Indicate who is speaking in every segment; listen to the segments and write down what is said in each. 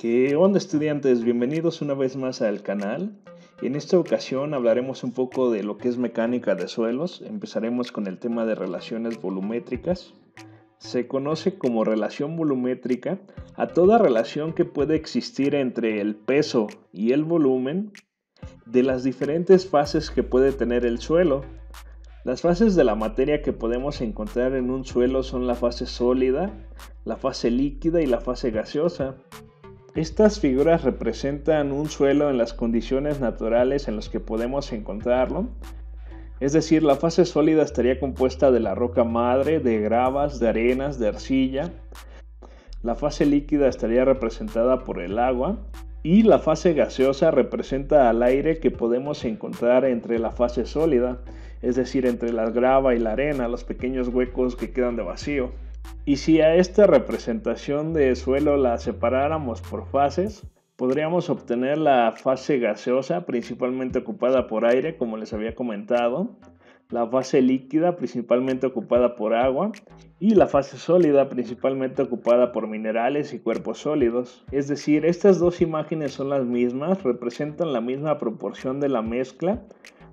Speaker 1: ¿Qué onda, estudiantes? Bienvenidos una vez más al canal. En esta ocasión hablaremos un poco de lo que es mecánica de suelos. Empezaremos con el tema de relaciones volumétricas. Se conoce como relación volumétrica a toda relación que puede existir entre el peso y el volumen de las diferentes fases que puede tener el suelo. Las fases de la materia que podemos encontrar en un suelo son la fase sólida, la fase líquida y la fase gaseosa. Estas figuras representan un suelo en las condiciones naturales en las que podemos encontrarlo. Es decir, la fase sólida estaría compuesta de la roca madre, de gravas, de arenas, de arcilla. La fase líquida estaría representada por el agua. Y la fase gaseosa representa al aire que podemos encontrar entre la fase sólida, es decir, entre la grava y la arena, los pequeños huecos que quedan de vacío. Y si a esta representación de suelo la separáramos por fases, podríamos obtener la fase gaseosa, principalmente ocupada por aire, como les había comentado, la fase líquida, principalmente ocupada por agua, y la fase sólida, principalmente ocupada por minerales y cuerpos sólidos. Es decir, estas dos imágenes son las mismas, representan la misma proporción de la mezcla,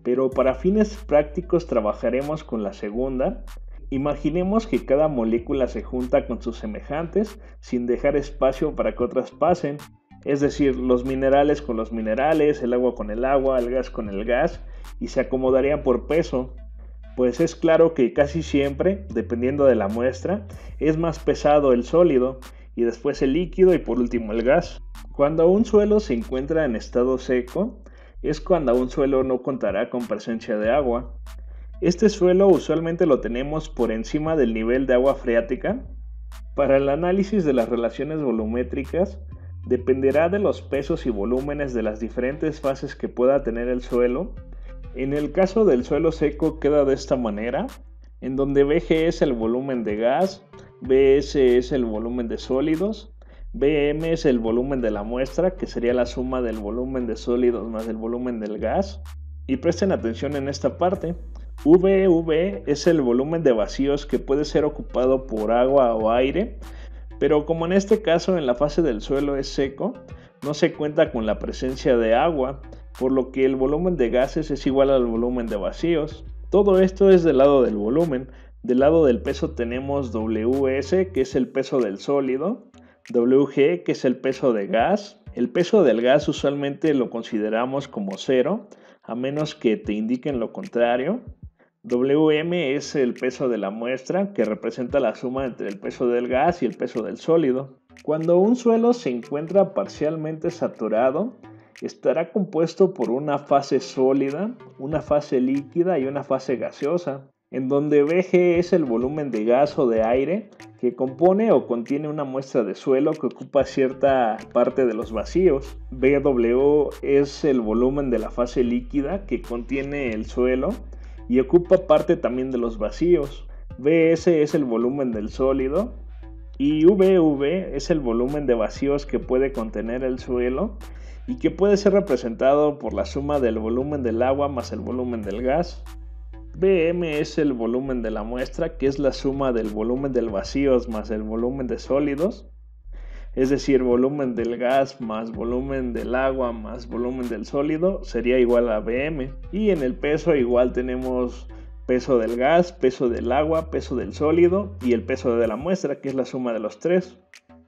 Speaker 1: pero para fines prácticos trabajaremos con la segunda. Imaginemos que cada molécula se junta con sus semejantes sin dejar espacio para que otras pasen, es decir, los minerales con los minerales, el agua con el agua, el gas con el gas, y se acomodarían por peso. Pues es claro que casi siempre, dependiendo de la muestra, es más pesado el sólido, y después el líquido y por último el gas. Cuando un suelo se encuentra en estado seco, es cuando un suelo no contará con presencia de agua. Este suelo usualmente lo tenemos por encima del nivel de agua freática. Para el análisis de las relaciones volumétricas, dependerá de los pesos y volúmenes de las diferentes fases que pueda tener el suelo. En el caso del suelo seco queda de esta manera, en donde Vg es el volumen de gas, Bs es el volumen de sólidos, Bm es el volumen de la muestra, que sería la suma del volumen de sólidos más el volumen del gas. Y presten atención en esta parte. VV es el volumen de vacíos que puede ser ocupado por agua o aire, pero como en este caso en la fase del suelo es seco, no se cuenta con la presencia de agua, por lo que el volumen de gases es igual al volumen de vacíos. Todo esto es del lado del volumen. Del lado del peso tenemos Ws, que es el peso del sólido, Wg, que es el peso de gas. El peso del gas usualmente lo consideramos como cero, a menos que te indiquen lo contrario. Wm es el peso de la muestra, que representa la suma entre el peso del gas y el peso del sólido. Cuando un suelo se encuentra parcialmente saturado, estará compuesto por una fase sólida, una fase líquida y una fase gaseosa, en donde Vg es el volumen de gas o de aire que compone o contiene una muestra de suelo que ocupa cierta parte de los vacíos. Bw es el volumen de la fase líquida que contiene el suelo y ocupa parte también de los vacíos. Bs es el volumen del sólido y Vv es el volumen de vacíos que puede contener el suelo y que puede ser representado por la suma del volumen del agua más el volumen del gas. Bm es el volumen de la muestra, que es la suma del volumen del vacíos más el volumen de sólidos, es decir, volumen del gas más volumen del agua más volumen del sólido sería igual a Bm. Y en el peso igual tenemos peso del gas, peso del agua, peso del sólido y el peso de la muestra, que es la suma de los tres.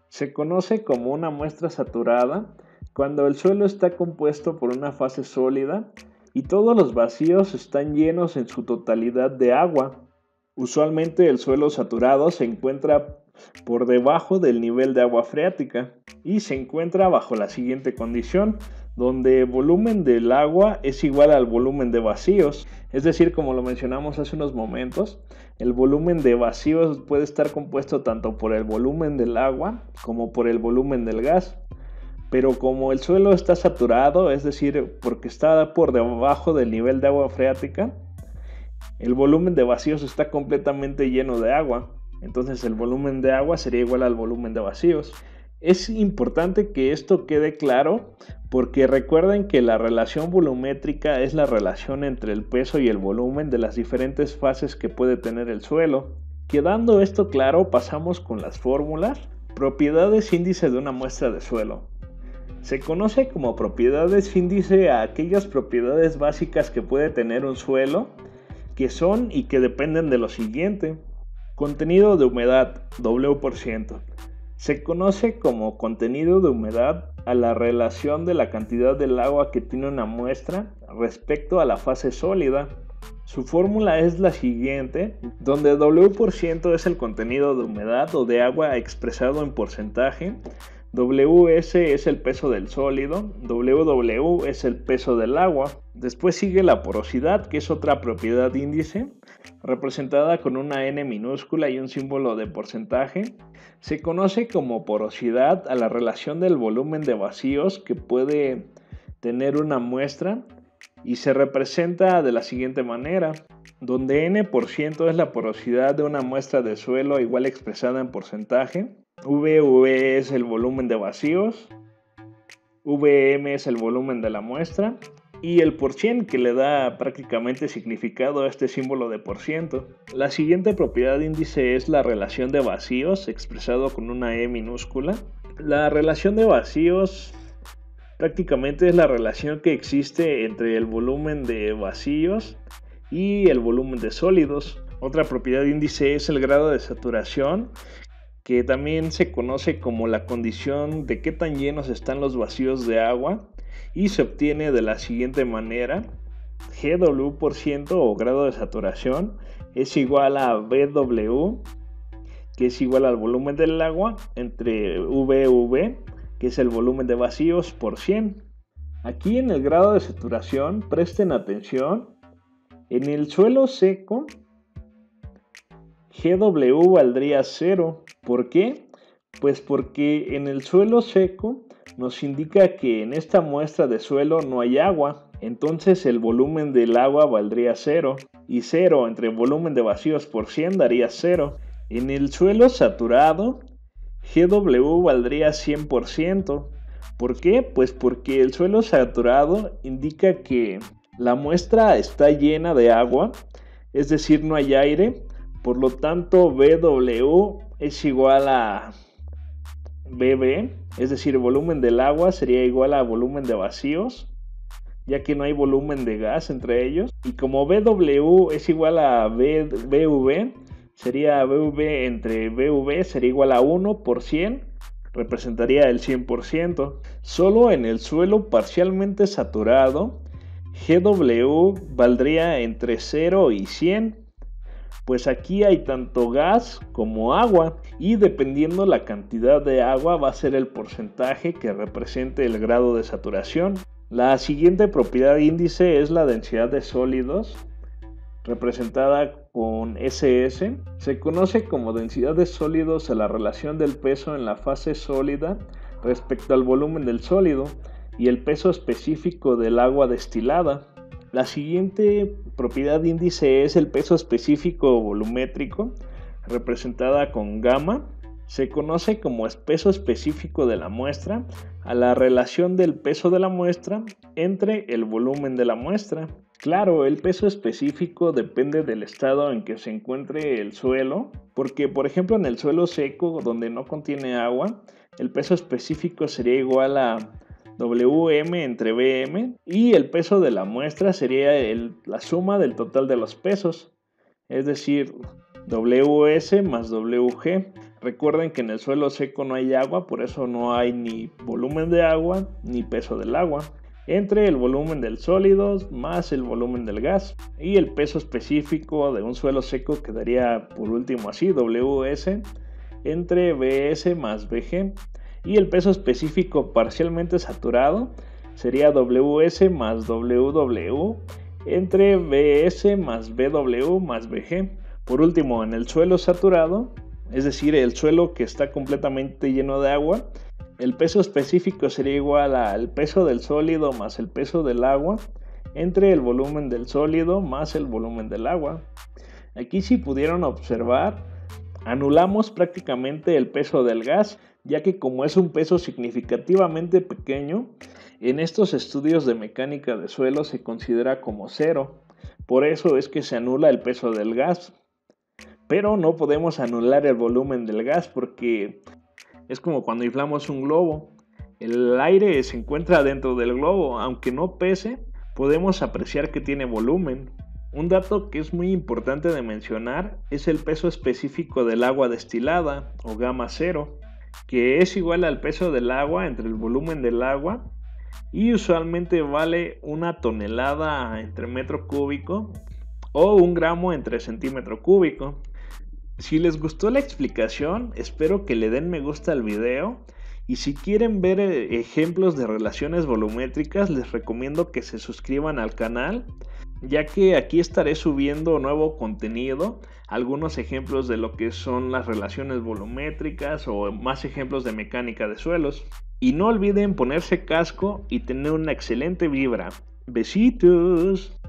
Speaker 1: Se conoce como una muestra saturada cuando el suelo está compuesto por una fase sólida y todos los vacíos están llenos en su totalidad de agua. Usualmente el suelo saturado se encuentra por debajo del nivel de agua freática y se encuentra bajo la siguiente condición, donde el volumen del agua es igual al volumen de vacíos. Es decir, como lo mencionamos hace unos momentos, el volumen de vacíos puede estar compuesto tanto por el volumen del agua como por el volumen del gas. Pero como el suelo está saturado, es decir, porque está por debajo del nivel de agua freática, el volumen de vacíos está completamente lleno de agua. Entonces el volumen de agua sería igual al volumen de vacíos. Es importante que esto quede claro porque recuerden que la relación volumétrica es la relación entre el peso y el volumen de las diferentes fases que puede tener el suelo. Quedando esto claro, pasamos con las fórmulas. Propiedades índice de una muestra de suelo. Se conoce como propiedades índice a aquellas propiedades básicas que puede tener un suelo, que son y que dependen de lo siguiente. Contenido de humedad, W%. Se conoce como contenido de humedad a la relación de la cantidad del agua que tiene una muestra respecto a la fase sólida. Su fórmula es la siguiente, donde W% es el contenido de humedad o de agua expresado en porcentaje, WS es el peso del sólido, WW es el peso del agua. Después sigue la porosidad, que es otra propiedad índice, representada con una N minúscula y un símbolo de porcentaje. Se conoce como porosidad a la relación del volumen de vacíos que puede tener una muestra y se representa de la siguiente manera, donde N% es la porosidad de una muestra de suelo igual expresada en porcentaje, VV es el volumen de vacíos, VM es el volumen de la muestra y el %, que le da prácticamente significado a este símbolo de %. La siguiente propiedad índice es la relación de vacíos, expresado con una E minúscula. La relación de vacíos prácticamente es la relación que existe entre el volumen de vacíos y el volumen de sólidos. Otra propiedad índice es el grado de saturación, que también se conoce como la condición de qué tan llenos están los vacíos de agua y se obtiene de la siguiente manera. GW% o grado de saturación es igual a BW, que es igual al volumen del agua, entre VV, que es el volumen de vacíos, por 100. Aquí en el grado de saturación, presten atención, en el suelo seco, GW valdría 0. ¿Por qué? Pues porque en el suelo seco nos indica que en esta muestra de suelo no hay agua, entonces el volumen del agua valdría 0, y 0 entre volumen de vacíos por 100 daría 0. En el suelo saturado, GW valdría 100%. ¿Por qué? Pues porque el suelo saturado indica que la muestra está llena de agua, es decir, no hay aire, por lo tanto BW es igual a BB, es decir, el volumen del agua sería igual a volumen de vacíos, ya que no hay volumen de gas entre ellos. Y como BW es igual a BV, sería BV entre BV sería igual a 1 por 100, representaría el 100%. Solo en el suelo parcialmente saturado, GW valdría entre 0 y 100. Pues aquí hay tanto gas como agua y dependiendo la cantidad de agua va a ser el porcentaje que represente el grado de saturación. La siguiente propiedad índice es la densidad de sólidos, representada con SS. Se conoce como densidad de sólidos a la relación del peso en la fase sólida respecto al volumen del sólido y el peso específico del agua destilada. La siguiente propiedad índice es el peso específico volumétrico, representada con gamma. Se conoce como peso específico de la muestra a la relación del peso de la muestra entre el volumen de la muestra. Claro, el peso específico depende del estado en que se encuentre el suelo, porque por ejemplo en el suelo seco donde no contiene agua, el peso específico sería igual a WM entre BM y el peso de la muestra sería la suma del total de los pesos, es decir, WS más WG. Recuerden que en el suelo seco no hay agua, por eso no hay ni volumen de agua ni peso del agua, entre el volumen del sólido más el volumen del gas, y el peso específico de un suelo seco quedaría por último así, WS entre BS más BG. Y el peso específico parcialmente saturado sería WS más WW entre BS más BW más BG. Por último, en el suelo saturado, es decir, el suelo que está completamente lleno de agua, el peso específico sería igual al peso del sólido más el peso del agua entre el volumen del sólido más el volumen del agua. Aquí, si pudieron observar, anulamos prácticamente el peso del gas, ya que como es un peso significativamente pequeño, en estos estudios de mecánica de suelo se considera como 0. Por eso es que se anula el peso del gas. Pero no podemos anular el volumen del gas porque es como cuando inflamos un globo. El aire se encuentra dentro del globo, aunque no pese, podemos apreciar que tiene volumen. Un dato que es muy importante de mencionar es el peso específico del agua destilada, o gamma cero, que es igual al peso del agua entre el volumen del agua y usualmente vale 1 tonelada entre metro cúbico o 1 gramo entre centímetro cúbico. Si les gustó la explicación, espero que le den me gusta al video y si quieren ver ejemplos de relaciones volumétricas, les recomiendo que se suscriban al canal, ya que aquí estaré subiendo nuevo contenido, algunos ejemplos de lo que son las relaciones volumétricas o más ejemplos de mecánica de suelos. Y no olviden ponerse casco y tener una excelente vibra. Besitos.